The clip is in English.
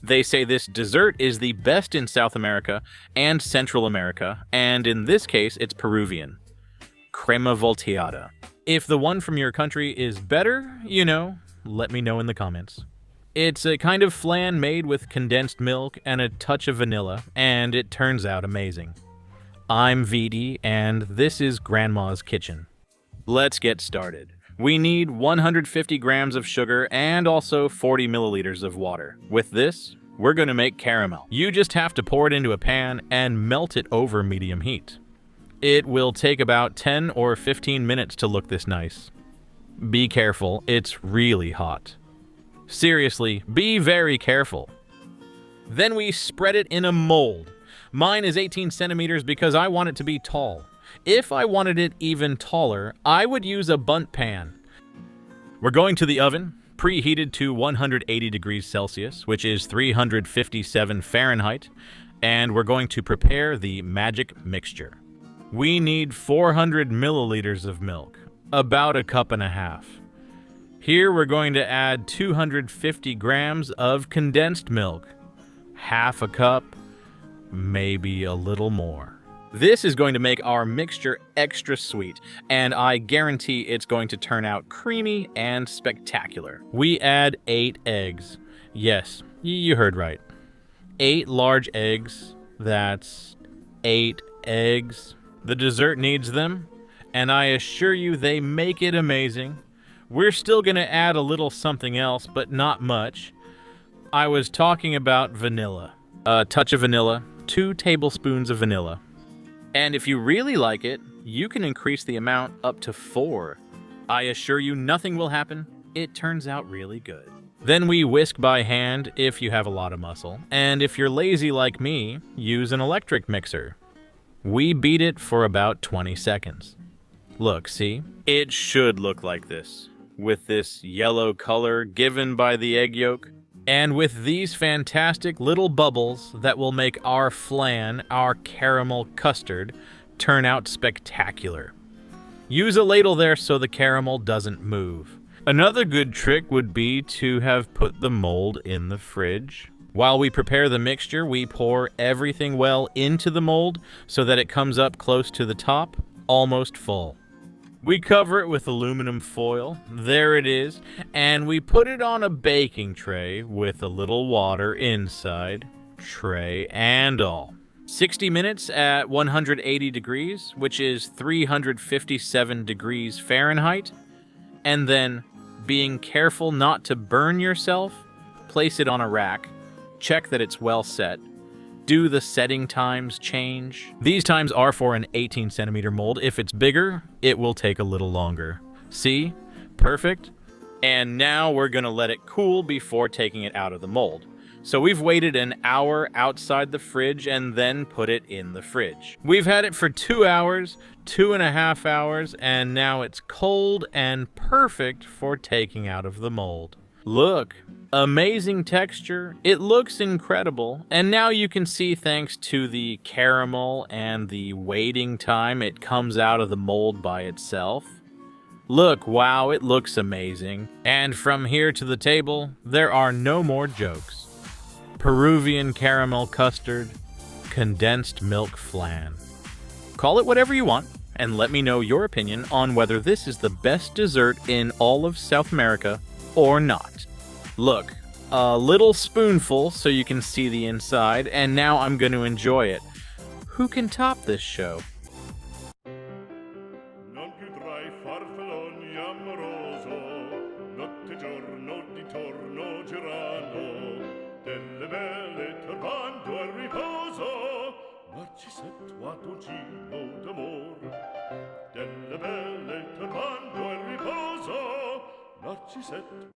They say this dessert is the best in South America and Central America, and in this case, it's Peruvian. Crema Volteada. If the one from your country is better, let me know in the comments. It's a kind of flan made with condensed milk and a touch of vanilla, and it turns out amazing. I'm VD, and this is Grandma's Kitchen. Let's get started. We need 150 grams of sugar and also 40 milliliters of water. With this, we're going to make caramel. You just have to pour it into a pan and melt it over medium heat. It will take about 10 or 15 minutes to look this nice. Be careful, it's really hot. Seriously, be very careful. Then we spread it in a mold. Mine is 18 centimeters because I want it to be tall. If I wanted it even taller, I would use a bundt pan. We're going to the oven, preheated to 180 degrees Celsius, which is 357 Fahrenheit, and we're going to prepare the magic mixture. We need 400 milliliters of milk, about a cup and a half. Here we're going to add 250 grams of condensed milk, half a cup, maybe a little more. This is going to make our mixture extra sweet, and I guarantee it's going to turn out creamy and spectacular. We add 8 eggs. Yes, you heard right. 8 large eggs. That's 8 eggs. The dessert needs them, and I assure you they make it amazing. We're still going to add a little something else, but not much. I was talking about vanilla. A touch of vanilla, 2 tablespoons of vanilla. And if you really like it, you can increase the amount up to 4. I assure you nothing will happen. It turns out really good. Then we whisk by hand if you have a lot of muscle. And if you're lazy like me, use an electric mixer. We beat it for about 20 seconds. Look, see? It should look like this, with this yellow color given by the egg yolk. And with these fantastic little bubbles that will make our flan, our caramel custard, turn out spectacular. Use a ladle there so the caramel doesn't move. Another good trick would be to have put the mold in the fridge. While we prepare the mixture, we pour everything well into the mold so that it comes up close to the top, almost full. We cover it with aluminum foil, there it is, and we put it on a baking tray with a little water inside, tray and all. 60 minutes at 180 degrees, which is 357 degrees Fahrenheit, and then, being careful not to burn yourself, place it on a rack, check that it's well set. Do the setting times change? These times are for an 18 centimeter mold. If it's bigger, it will take a little longer. See? Perfect. And now we're gonna let it cool before taking it out of the mold. So we've waited an hour outside the fridge and then put it in the fridge. We've had it for 2 hours, 2.5 hours, and now it's cold and perfect for taking out of the mold. Look, amazing texture. It looks incredible. And now you can see, thanks to the caramel and the waiting time, it comes out of the mold by itself. Look, wow, it looks amazing. And from here to the table, there are no more jokes. Peruvian caramel custard, condensed milk flan. Call it whatever you want, and let me know your opinion on whether this is the best dessert in all of South America or not. Look, a little spoonful so you can see the inside, and now I'm going to enjoy it. Who can top this show?